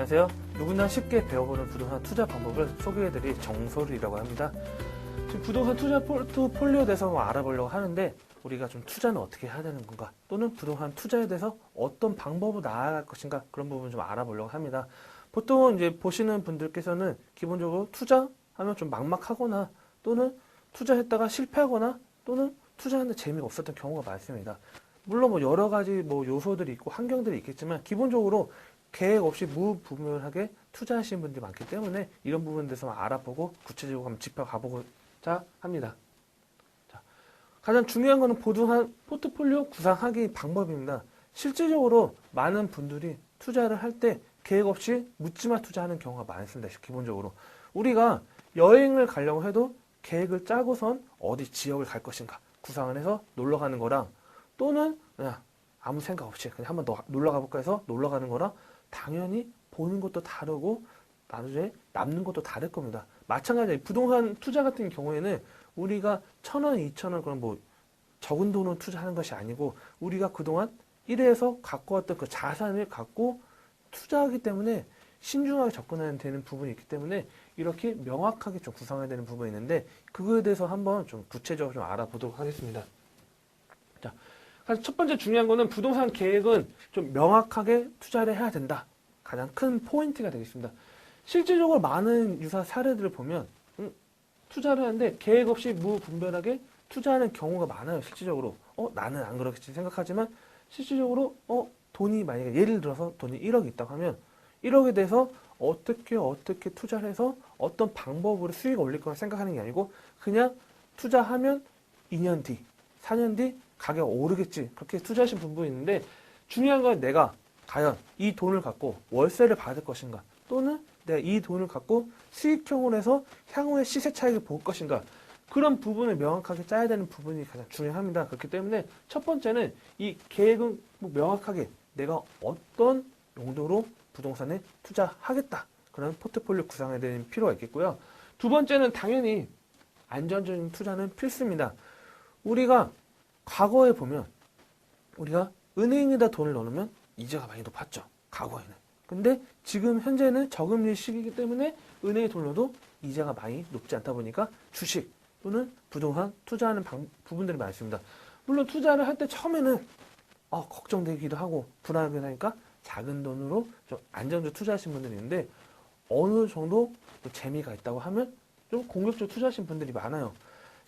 안녕하세요. 누구나 쉽게 배워보는 부동산 투자 방법을 소개해드릴 정소리라고 합니다. 지금 부동산 투자 포트폴리오에 대해서 알아보려고 하는데 우리가 좀 투자는 어떻게 해야 되는 건가, 또는 부동산 투자에 대해서 어떤 방법으로 나아갈 것인가, 그런 부분 좀 알아보려고 합니다. 보통 이제 보시는 분들께서는 기본적으로 투자하면 좀 막막하거나, 또는 투자했다가 실패하거나, 또는 투자하는데 재미가 없었던 경우가 많습니다. 물론 뭐 여러 가지 뭐 요소들이 있고 환경들이 있겠지만 기본적으로 계획 없이 무분별하게 투자하시는 분들이 많기 때문에 이런 부분에 대해서 알아보고 구체적으로 한번 짚어가보고자 합니다. 자, 가장 중요한 것은 부동산 포트폴리오 구상하기 방법입니다. 실질적으로 많은 분들이 투자를 할 때 계획 없이 묻지마 투자하는 경우가 많습니다. 기본적으로 우리가 여행을 가려고 해도 계획을 짜고선 어디 지역을 갈 것인가 구상을 해서 놀러 가는 거랑, 또는 그냥 아무 생각 없이 그냥 한번 더 놀러 가볼까 해서 놀러 가는 거랑 당연히 보는 것도 다르고 나중에 남는 것도 다를 겁니다. 마찬가지로 부동산 투자 같은 경우에는 우리가 1,000원, 2,000원 그런 뭐 적은 돈을 투자하는 것이 아니고 우리가 그동안 일해서 갖고 왔던 그 자산을 갖고 투자하기 때문에 신중하게 접근해야 되는 부분이 있기 때문에 이렇게 명확하게 좀 구성해야 되는 부분이 있는데, 그거에 대해서 한번 좀 구체적으로 좀 알아보도록 하겠습니다. 자, 첫 번째 중요한 거는 부동산 계획은 좀 명확하게 투자를 해야 된다. 가장 큰 포인트가 되겠습니다. 실질적으로 많은 유사 사례들을 보면 투자를 하는데 계획 없이 무분별하게 투자하는 경우가 많아요. 실질적으로 나는 안 그렇겠지 생각하지만 실질적으로 돈이 만약에 예를 들어서 돈이 1억이 있다고 하면 1억에 대해서 어떻게 투자를 해서 어떤 방법으로 수익을 올릴 거라 생각하는 게 아니고 그냥 투자하면 2년 뒤, 4년 뒤 가격 오르겠지, 그렇게 투자하신 분들이 있는데, 중요한 건 내가 과연 이 돈을 갖고 월세를 받을 것인가, 또는 내가 이 돈을 갖고 수익형으로 해서 향후의 시세 차익을 볼 것인가, 그런 부분을 명확하게 짜야 되는 부분이 가장 중요합니다. 그렇기 때문에 첫 번째는 이 계획은 명확하게 내가 어떤 용도로 부동산에 투자하겠다, 그런 포트폴리오 구상에 대한 필요가 있겠고요. 두 번째는 당연히 안전적인 투자는 필수입니다. 우리가 과거에 보면 우리가 은행에다 돈을 넣으면 이자가 많이 높았죠. 과거에는. 근데 지금 현재는 저금리 시기이기 때문에 은행에 돈을 넣어도 이자가 많이 높지 않다 보니까 주식 또는 부동산 투자하는 부분들이 많습니다. 물론 투자를 할 때 처음에는 걱정되기도 하고 불안하게 하니까 작은 돈으로 좀 안정적으로 투자하시는 분들이 있는데, 어느 정도 재미가 있다고 하면 좀 공격적으로 투자하시는 분들이 많아요.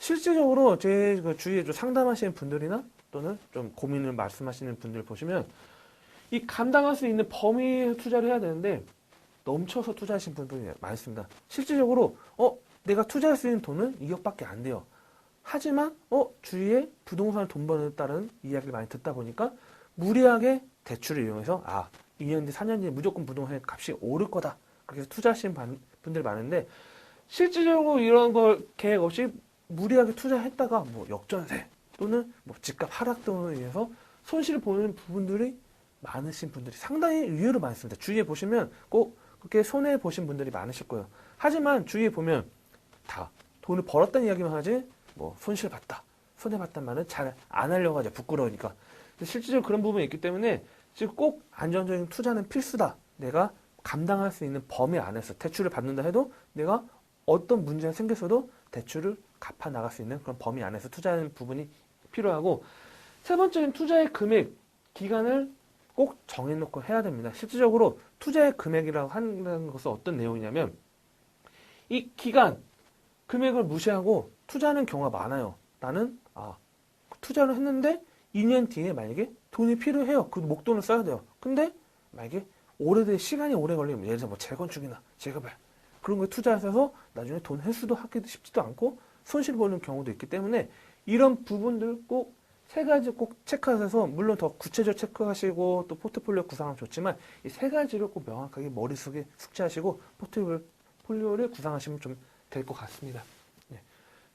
실질적으로 제 주위에 좀 상담하시는 분들이나 또는 좀 고민을 말씀하시는 분들 보시면 이 감당할 수 있는 범위에 투자를 해야 되는데 넘쳐서 투자하시는 분들이 많습니다. 실질적으로 내가 투자할 수 있는 돈은 2억밖에 안 돼요. 하지만 주위에 부동산을 돈 버는 다른 이야기를 많이 듣다 보니까 무리하게 대출을 이용해서 2년 뒤, 4년 뒤에 무조건 부동산 값이 오를 거다, 그렇게 해서 투자하시는 분들이 많은데, 실질적으로 이런 걸 계획 없이 무리하게 투자했다가 뭐 역전세 또는 뭐 집값 하락 등으로 인해서 손실을 보는 부분들이 많으신 분들이 상당히 의외로 많습니다. 주위에 보시면 꼭 그렇게 손해 보신 분들이 많으실 거예요. 하지만 주위에 보면 다 돈을 벌었다는 이야기만 하지 뭐 손실 봤다, 손해 봤단 말은 잘 안 하려고 하죠. 부끄러우니까. 실질적으로 그런 부분이 있기 때문에 지금 꼭 안정적인 투자는 필수다. 내가 감당할 수 있는 범위 안에서 대출을 받는다 해도 내가 어떤 문제가 생겼어도 대출을 갚아 나갈 수 있는 그런 범위 안에서 투자하는 부분이 필요하고, 세 번째는 투자의 금액, 기간을 꼭 정해놓고 해야 됩니다. 실질적으로 투자의 금액이라고 하는 것은 어떤 내용이냐면, 이 기간, 금액을 무시하고 투자하는 경우가 많아요. 나는 투자를 했는데 2년 뒤에 만약에 돈이 필요해요. 그 목돈을 써야 돼요. 근데 만약에 시간이 오래 걸리면, 예를 들어서 뭐 재건축이나 재개발 그런 거에 투자해서 나중에 돈 회수도 하기도 쉽지도 않고 손실 보는 경우도 있기 때문에 이런 부분들 꼭 세 가지 꼭 체크하셔서, 물론 더 구체적으로 체크하시고 또 포트폴리오 구상하면 좋지만 이 세 가지를 꼭 명확하게 머릿속에 숙지하시고 포트폴리오를 구상하시면 좀 될 것 같습니다.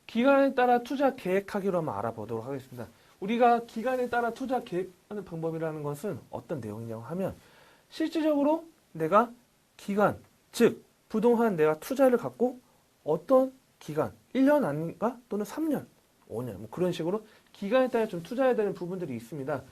기간에 따라 투자 계획하기로 한번 알아보도록 하겠습니다. 우리가 기간에 따라 투자 계획하는 방법이라는 것은 어떤 내용이냐고 하면, 실질적으로 내가 기간, 즉 부동산 내가 투자를 갖고 어떤 기간, 1년 아닌가 또는 3년, 5년 뭐 그런 식으로 기간에 따라 좀 투자해야 되는 부분들이 있습니다.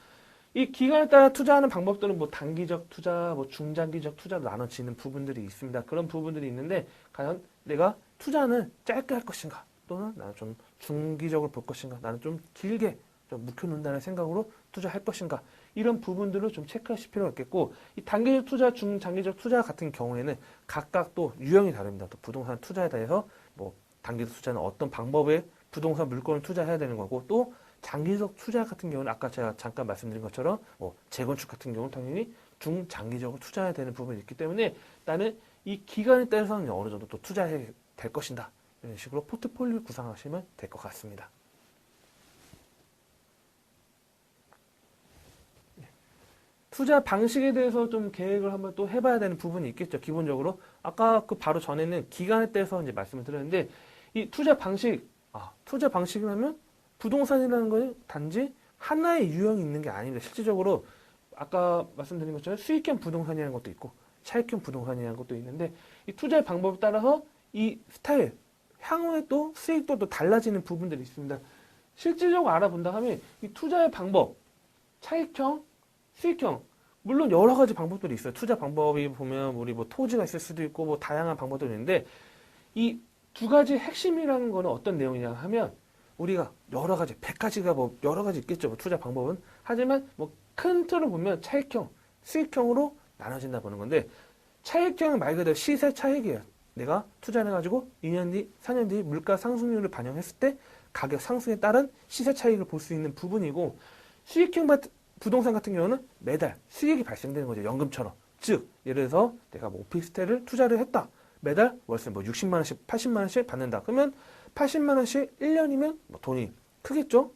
이 기간에 따라 투자하는 방법들은 뭐 단기적 투자, 뭐 중장기적 투자로 나눠지는 부분들이 있습니다. 그런 부분들이 있는데 과연 내가 투자는 짧게 할 것인가 또는 나는 좀 중기적으로 볼 것인가 나는 좀 길게 좀 묵혀놓는다는 생각으로 투자할 것인가 이런 부분들을 좀 체크하실 필요가 있겠고 이 단기적 투자, 중장기적 투자 같은 경우에는 각각 또 유형이 다릅니다. 또 부동산 투자에 대해서 뭐 단기적 투자는 어떤 방법의 부동산 물건을 투자해야 되는 거고 또 장기적 투자 같은 경우는 아까 제가 잠깐 말씀드린 것처럼 뭐 재건축 같은 경우는 당연히 중장기적으로 투자해야 되는 부분이 있기 때문에 나는 이 기간에 따라서는 어느 정도 또 투자해야 될 것이다. 이런 식으로 포트폴리오 구상하시면 될 것 같습니다. 투자 방식에 대해서 좀 계획을 한번 또 해봐야 되는 부분이 있겠죠. 기본적으로 아까 그 바로 전에는 기간에 대해서 이제 말씀을 드렸는데 이 투자 방식이라면 부동산이라는 건 단지 하나의 유형이 있는 게 아닙니다. 실질적으로 아까 말씀드린 것처럼 수익형 부동산이라는 것도 있고 차익형 부동산이라는 것도 있는데 이 투자의 방법에 따라서 이 스타일, 향후에 또 수익도 또 달라지는 부분들이 있습니다. 실질적으로 알아본다 하면 이 투자의 방법, 차익형, 수익형 물론 여러 가지 방법들이 있어요. 투자 방법이 보면 우리 뭐 토지가 있을 수도 있고 뭐 다양한 방법들이 있는데 이 두 가지 핵심이라는 거는 어떤 내용이냐 하면 우리가 여러 가지 100가지가 뭐 여러 가지 있겠죠. 뭐 투자 방법은. 하지만 뭐 큰 틀을 보면 차익형, 수익형으로 나눠진다 보는 건데 차익형은 말 그대로 시세 차익이에요. 내가 투자를 해가지고 2년 뒤, 4년 뒤 물가 상승률을 반영했을 때 가격 상승에 따른 시세 차익을 볼 수 있는 부분이고 수익형 부동산 같은 경우는 매달 수익이 발생되는 거죠. 연금처럼. 즉 예를 들어서 내가 뭐 오피스텔을 투자를 했다. 매달 월세 뭐 60만 원씩, 80만 원씩 받는다. 그러면 80만 원씩 1년이면 뭐 돈이 크겠죠?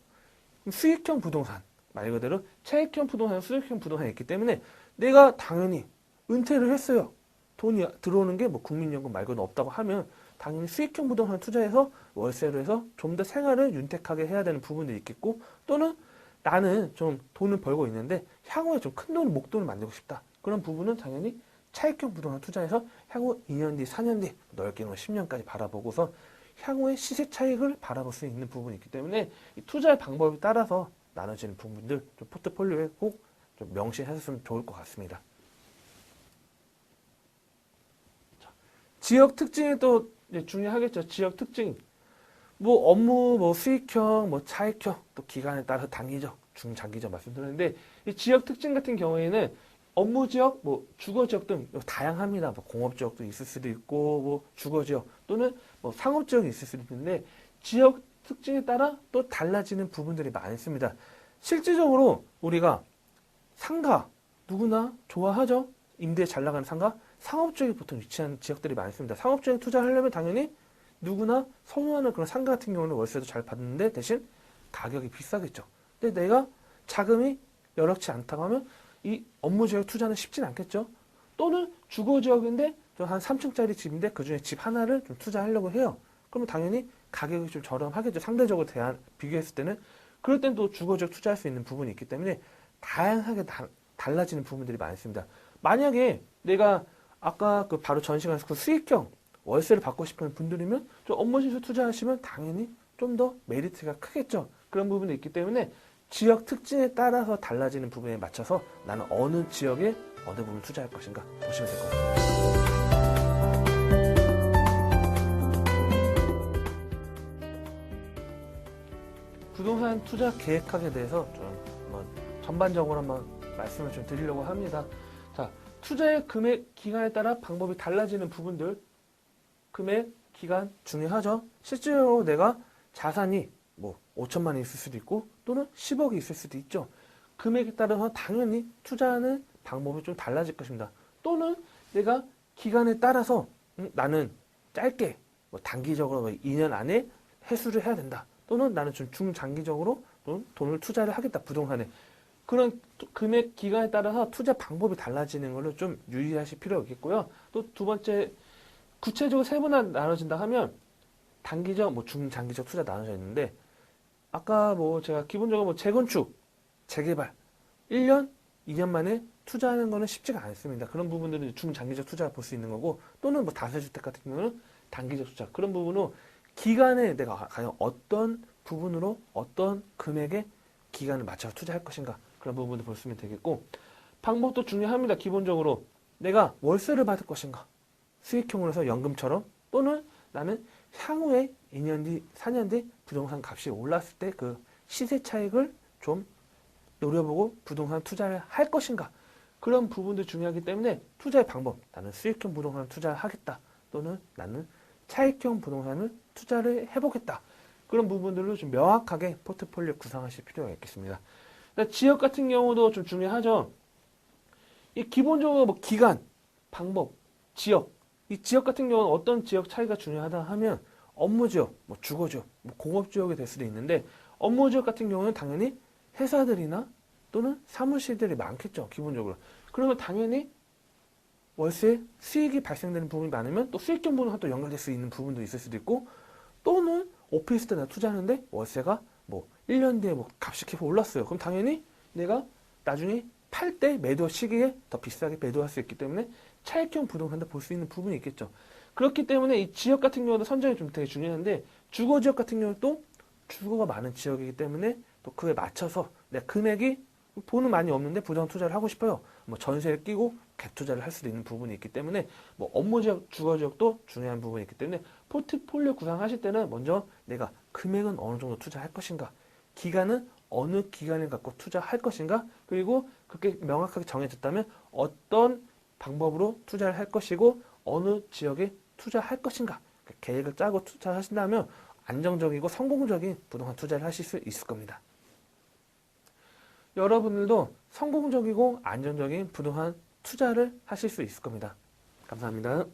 수익형 부동산, 말 그대로 차익형 부동산, 수익형 부동산이 있기 때문에 내가 당연히 은퇴를 했어요. 돈이 들어오는 게 뭐 국민연금 말고는 없다고 하면 당연히 수익형 부동산 투자해서 월세로 해서 좀 더 생활을 윤택하게 해야 되는 부분도 있겠고 또는 나는 좀 돈을 벌고 있는데 향후에 좀 큰 돈을, 목돈을 만들고 싶다. 그런 부분은 당연히 차익형 부동산 투자해서 향후 2년 뒤, 4년 뒤, 넓게는 10년까지 바라보고서 향후의 시세 차익을 바라볼 수 있는 부분이 있기 때문에 이 투자의 방법에 따라서 나눠지는 부분들 좀 포트폴리오에 꼭 좀 명시하셨으면 좋을 것 같습니다. 자, 지역 특징이 또 중요하겠죠. 지역 특징. 뭐 업무, 뭐 수익형, 뭐 차익형, 또 기간에 따라서 단기적, 중장기적 말씀드렸는데 이 지역 특징 같은 경우에는 업무 지역, 뭐 주거 지역 등 다양합니다. 뭐 공업 지역도 있을 수도 있고, 뭐 주거 지역 또는 뭐 상업 지역이 있을 수도 있는데 지역 특징에 따라 또 달라지는 부분들이 많습니다. 실질적으로 우리가 상가 누구나 좋아하죠. 임대 잘 나가는 상가, 상업 지역에 보통 위치한 지역들이 많습니다. 상업 지역에 투자하려면 당연히 누구나 선호하는 그런 상가 같은 경우는 월세도 잘 받는데 대신 가격이 비싸겠죠. 근데 내가 자금이 여력치 않다고 하면 이 업무 지역 투자는 쉽진 않겠죠. 또는 주거 지역인데 한 3층짜리 집인데 그중에 집 하나를 좀 투자하려고 해요. 그러면 당연히 가격이 좀 저렴하겠죠. 상대적으로 비교했을 때는. 그럴 땐 또 주거 지역 투자할 수 있는 부분이 있기 때문에 다양하게 달라지는 부분들이 많습니다. 만약에 내가 아까 그 바로 전 시간에서 그 수익형 월세를 받고 싶은 분들이면 좀 업무 지역 투자하시면 당연히 좀 더 메리트가 크겠죠. 그런 부분이 있기 때문에 지역 특징에 따라서 달라지는 부분에 맞춰서 나는 어느 지역에 어느 부분을 투자할 것인가 보시면 될 것 같습니다. 부동산 투자 계획학에 대해서 좀 한번 전반적으로 한번 말씀을 좀 드리려고 합니다. 자, 투자의 금액, 기간에 따라 방법이 달라지는 부분들, 금액, 기간 중요하죠. 실제로 내가 자산이 뭐 5천만 원이 있을 수도 있고 또는 10억이 있을 수도 있죠. 금액에 따라서 당연히 투자하는 방법이 좀 달라질 것입니다. 또는 내가 기간에 따라서 나는 짧게 뭐 단기적으로 뭐 2년 안에 회수를 해야 된다. 또는 나는 좀 중장기적으로 돈을 투자를 하겠다. 부동산에. 그런 금액 기간에 따라서 투자 방법이 달라지는 걸로 좀 유의하실 필요가 있겠고요. 또 두 번째, 구체적으로 세 분화 나눠진다 하면 단기적, 뭐 중장기적 투자 나눠져 있는데 아까 뭐 제가 기본적으로 뭐 재건축, 재개발 1년, 2년 만에 투자하는 거는 쉽지가 않습니다. 그런 부분들은 중장기적 투자를 볼 수 있는 거고 또는 뭐 다세주택 같은 경우는 단기적 투자. 그런 부분으로 기간에 내가 과연 어떤 부분으로 어떤 금액의 기간을 맞춰서 투자할 것인가. 그런 부분도 보시면 되겠고, 방법도 중요합니다. 기본적으로 내가 월세를 받을 것인가, 수익형으로 해서 연금처럼, 또는 나는 향후에 2년 뒤, 4년 뒤 부동산 값이 올랐을 때 그 시세 차익을 좀 노려보고 부동산 투자를 할 것인가, 그런 부분도 중요하기 때문에 투자의 방법, 나는 수익형 부동산 투자를 하겠다, 또는 나는 차익형 부동산을 투자를 해보겠다, 그런 부분들로 좀 명확하게 포트폴리오 구성하실 필요가 있겠습니다. 지역 같은 경우도 좀 중요하죠. 이 기본적으로 뭐 기간, 방법, 지역, 이 지역 같은 경우는 어떤 지역 차이가 중요하다 하면 업무 지역, 뭐 주거 지역, 뭐 공업 지역이 될 수도 있는데, 업무 지역 같은 경우는 당연히 회사들이나 또는 사무실들이 많겠죠, 기본적으로. 그러면 당연히 월세 수익이 발생되는 부분이 많으면 또 수익형 부분과 또 연결될 수 있는 부분도 있을 수도 있고, 또는 오피스텔에 투자하는데 월세가 뭐 1년 뒤에 뭐 값이 계속 올랐어요. 그럼 당연히 내가 나중에 팔 때 매도 시기에 더 비싸게 매도할 수 있기 때문에 차익형 부동산도 볼 수 있는 부분이 있겠죠. 그렇기 때문에 이 지역 같은 경우도 선정이 좀 되게 중요한데, 주거 지역 같은 경우는 또 주거가 많은 지역이기 때문에 또 그에 맞춰서 내 금액이 돈은 많이 없는데 부동산 투자를 하고 싶어요. 뭐 전세를 끼고 갭 투자를 할 수도 있는 부분이 있기 때문에, 뭐 업무 지역, 주거 지역도 중요한 부분이 있기 때문에 포트폴리오 구상하실 때는 먼저 내가 금액은 어느 정도 투자할 것인가, 기간은 어느 기간을 갖고 투자할 것인가, 그리고 그렇게 명확하게 정해졌다면 어떤 방법으로 투자를 할 것이고 어느 지역에 투자할 것인가, 계획을 짜고 투자하신다면 안정적이고 성공적인 부동산 투자를 하실 수 있을 겁니다. 여러분들도 성공적이고 안정적인 부동산 투자를 하실 수 있을 겁니다. 감사합니다.